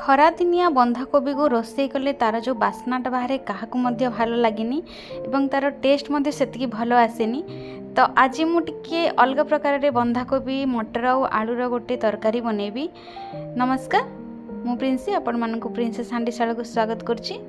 खरा दिनिया बंधाकोबी को रोषे कले तार जो बास्नाटा बाहर क्या भल लगे और तार टेस्ट से भल आसेनी। तो आज मुझे अलग प्रकार बंधाकोबी मटर और आलूर गोटे तरकारी बनैबी। नमस्कार, मु प्रिंसी आपण मानक प्रिंसेस हांडीशाला को स्वागत करछि।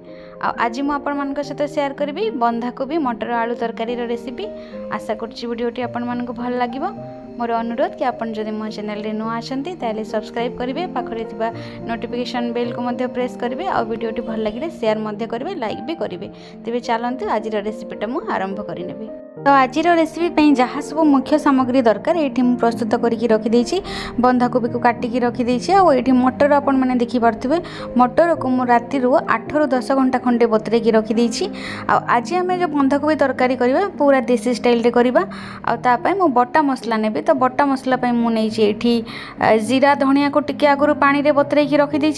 आज मु आपण मानक सहित शेयर करबी बंधाकोबी मटर आलू तरकारी रेसिपी। आशा करछि वीडियोटी आपण मानक भल लागिबो। मोर अनुरोध कि आपण जदि मो चैनल रे नुआ आछंती ताले सब्सक्राइब करिवे, पाखरे थिबा नोटिफिकेशन बेल को मध्य प्रेस करिवे और वीडियोटी भल लागिले शेयर मध्य करिवे, लाइक भी करिवे। तेबे चलंतु आज रेसिपीटा मु आरंभ करिनेबी। तो आज रेसिपी जहाँ सब मुख्य सामग्री दरकार ये प्रस्तुत करके रखिदे। बंधाकोबी को काटिकी रखिदे और ये मटर आपण मैंने देखिपे मटर को मु राति 8 ରୁ 10 घंटा खंडे बतरेकी रखिदे। आज आम जो बंधाकोबी तरकारी करवा पूरा देसी स्टाइल करवा। मु बटा मसला नेबी। तो बटा मसला मुझे जीरा धनिया को टिके आगु पानी रे बतरेकी रखिदे,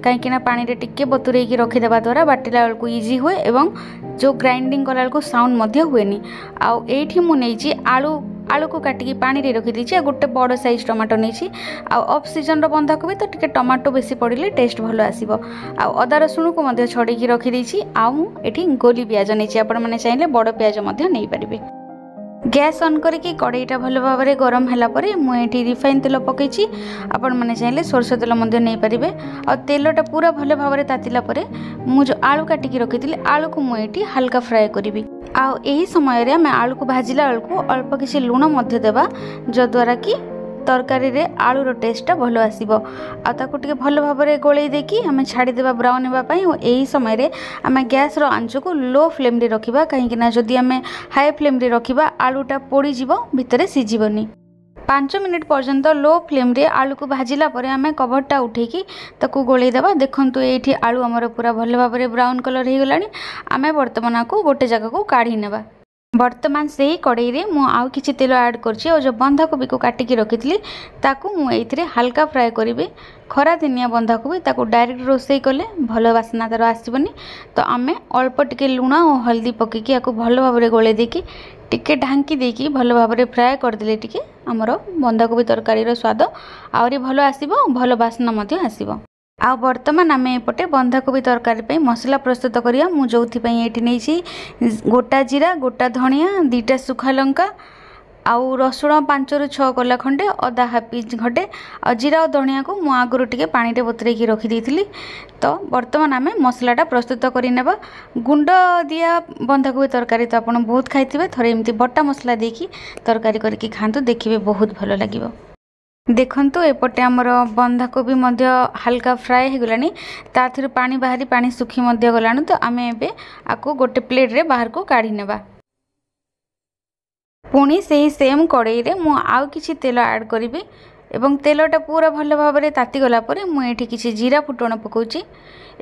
कहीं पानी रे टिके बतुरेकी रखिदेवा द्वारा बाटिला बेलू इजी हुए और जो ग्राइंडिंग कला बेलू साउंड मध्य हुएनी। आठी मुझे आलू को काटिकी पानी रे रखिदे। गोटे बड़ साइज टमाटो नहीं ऑफ सीजन बंधाकोबी तो टिके टमाटो बेसी पड़े टेस्ट भल आसो। अदा रसुण को छड़ेकी रखिदे। आठी गोली प्याज नहीं आपण मैंने चाहिए बड़ प्याज नहीं पारे। गैस ऑन करके कड़ईटा भल भाव में गरम है मुझे रिफाइन तेल पकई आपण मैंने चाहिए सोरष तेल नहीं पारे। और तेलटा पूरा भल भाव में तातिला मु जो आलू काटिकी रखी आलू को मुझे हल्का फ्राए करी। यही समय आम आलू को भाजिला बेलू अल्प किसी लुण देवा जद्वारा कि तरकारी रे आलूर टेस्टा भल आसो। आगे भल भाव में गोल देकी आम छाड़ीदेवा ब्राउन होगापी। यही समय आम गैस आंच को लो फ्लेम रे रखा, कहीं जदि आम हाई फ्लेम रे रखा आलूटा पोड़ीज भितर सीझीबनी। 5 मिनिट पर्यंत लो फ्लेम रे आलू को भाजिला परे आम कभरटा उठेकी ताकू गोलेदेवा। देखंतु एठी आलू आमर पूरा भल भाव में ब्राउन कलर हो गलानी। आम बर्तमान को गोटे जगह को काढ़ी नेबा। बर्तमान से ही कड़ई रे मु आउ किछि तेल ऐड करछि और जो बंधाकोबी को काटिकी रखी ताकू मु एथिरे हल्का फ्राए करी। खरा दिनिया बंधाकोबी ताकू डायरेक्ट रोषे कले भल बास्ना तार आसबनी। तो आम अल्प टिके लुण और हल्दी पकईकी या भल भाव में गोले देकी टिके ढांकी देकी भल भाव में फ्राए करदे टिके आमर बंधाकोबी तरकारी स्वाद आहरी भल आसो, भल बास्ना मध्य आसो। आ बर्तमान आम एपटे बंधाकोबी तरकारी मसला प्रस्तुत करिया। मु जोथि एठी नहीं गोटा जीरा, गोटा धनिया, 2टा सुखा लंका, आउ रसुण 5 ରୁ 6 कला खंडे, अदा हाफ इंच खंडे और जीरा और धनिया को मु आगुरी टिके पानी रे बतरेकी रखी देइथिली। तो बर्तमान आम मसलाटा प्रस्तुत करि नेबा। गुंड दिया बंधाकोबी तरकारी तो आपण बहुत खाइथिबे। थरे एमती बटा मसला देकी तरकारी करके खांतु, देखिबे बहुत भल लागिबो। देखंतु एपटे आमर बंधाकोबी मध्य हल्का फ्राए हो गलानी, ता थरु पानी बाहरी पानी सुखी मध्य गलानी। तो आम एबे आको गोटे प्लेट रे बाहर को काढ़ी नेबा। पुणी से ही सेम कड़ई रे मु आउ किछि तेल ऐड करिबी एवं तेलटा पूरा भल भाव में ताती गला परे मु एठी किछि जीरा फुटण पकाउछि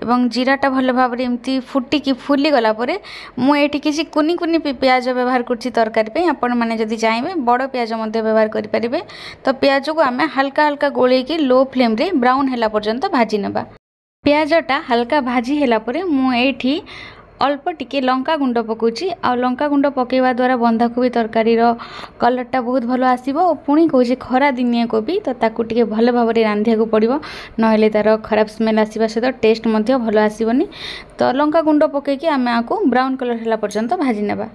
एवं जीराटा भल भाव में एमती फुटिकी फुली गला परे मु एठी किछि कुनी कुनी प्याज व्यवहार करछि तरकारी पे। आपण माने जदि चाहिए बड़ प्याज मध्य व्यवहार करि परिबे। तो प्याज को आम हल्का हल्का गोलेकी लो फ्लेम रे ब्राउन हैला पर्यंत भाजी नेबा। प्याजटा हल्का भाजी हैला परे मु एठी अल्प टिके लंका गुंड पकाउछि। आ लंका गुंड पकेवा द्वारा बंधाकोबी तरकारी कलरटा बहुत भल आसो। पुणी कहूँ खरा दिनिया कोबी तो ताकू टिके भल भाव में रांधिया को पड़ो, नहेले तार खराब स्मेल आसवा सहित टेस्ट मध्य भल आसबनी। तो लंका गुंड पकईकी आम आपको ब्राउन कलर हैला पर्यंत भाजी नेबा।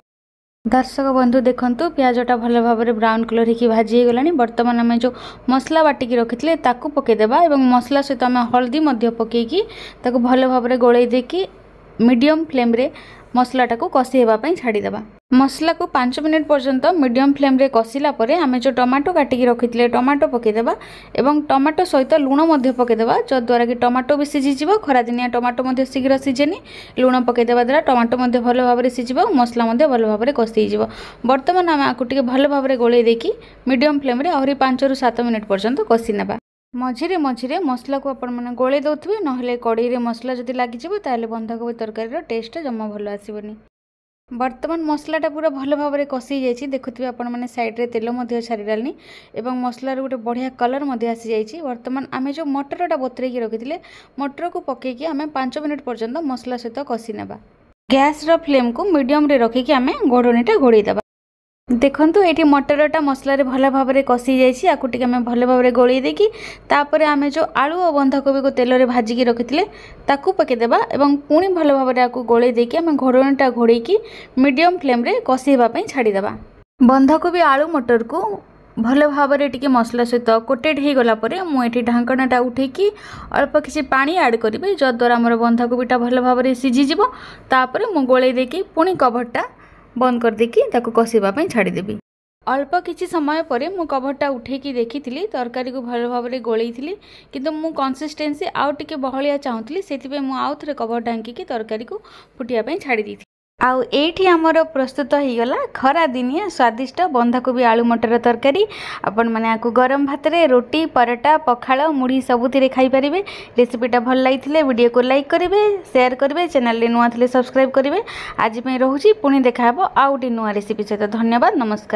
दर्शक बंधु देखंतु प्याजटा भल भाव में ब्राउन कलर होगी भाजी हो गलानी। बर्तमान आम जो मसला बाटिकी रखी ताकू पकेदेबा एवं मसला सहित आम हल्दी मध्य पकईकी ताकू भल भाव में गोलई देकी मीडियम फ्लेम रे मसलाटा को कषी होगापी छाड़ीदेवा। मसला को 5 मिनिट पर्यंत मीडियम फ्लेम रे कषिला परे आम जो टमाटो काटिकी रखी टमाटो पकईदेवा एवं टमाटो सहित लुण मध्य पकईदेवा जद्वारा कि टमाटो भी सीझीजिव। खरादिनिया टमाटो मध्य शीघ्र सीझेनी। लुण पकईदेवा द्वारा टमाटो मध्य भल भाव में सीझिव, मसला मध्य भल भाव में कषि हो। बर्तमान आम आपको टिके भल भाव में गोलई देकी मीडियम फ्लेम रे आहरी 5 ରୁ 7 मिनिट पर्यंत कषि नेबा। मझिरे मझिरे मसला को आपण मैंने गोले दौथे, ना कड़ई रे मसला जदि लगिଯିବ ताले बंधाकोबी तरकारी टेस्ट जमा भल आसबनी। बर्तमान मसलाटा पूरा भल भाव में कषि जाइए। देखुवे आपण मैंने साइड रे तेल मध्य छाड़ीलानी एवं मसलार गोटे बढ़िया कलर मध्य आसी जाइए। बर्तमान आम जो मटरटा बतरेकी रखी मटर को पकईकी आम 5 मिनिट पर्यंत मसला सहित कषि नेबा। गैस रो फ्लेम को मीडियम रे रखिकी आम घोड़णीटा घोड़ेदेवा। देखंतु एठी मटरटा मसला भल भाव में कषि जाइए आपको टी भल भाव में गोल देकी तापर आम जो आलू और बंधाकोबी को तेल में भाजिकी रखी ताकू पकईदेवा और पुणी भल भाव में आपको गोल देकी आम घोड़णीटा घोड़ेकी मीडियम फ्लेम रे कषापी छाड़देवा। बंधाकोबी आलू मटर को भल भाव में टी मसला सहित कोटेड हो गलापर मुझे ढाकणाटा उठेकी अल्प किसी पानी ऐड करी जद्वारा आम बंधाकोबीटा भल भाव में सीझीज तापर मु गोल देकी पुणी कभरटा बंद कर देकी ताको कषापी छाड़देवी। अल्प किसी समय पर मु कभरटा उठेकी देखी तरकारी को भल भाव में गोलई किंतु मु कंसिस्टेंसी आउ टिके बहलिया चाहूली से आउ थे कभर ढांकी तरकारी को फुटियापी छाड़ी दी। आउ एठी हमर प्रस्तुत हो गला खरा दिनिया स्वादिष्ट बंधाकोबी आलू मटर तरकारी। आपण माने आकु गरम भात रे रोटी पराठा पखाळ मुढ़ी सबुति खाई पारिबे। रेसिपीटा भल लागिथिले वीडियो को लाइक करिवे शेयर करिवे चैनल रे नुआ थिले सब्सक्राइब करिवे। आज पे रहूची पुणी देखा हबो आउटी नुआ रेसिपी सहित। धन्यवाद नमस्कार।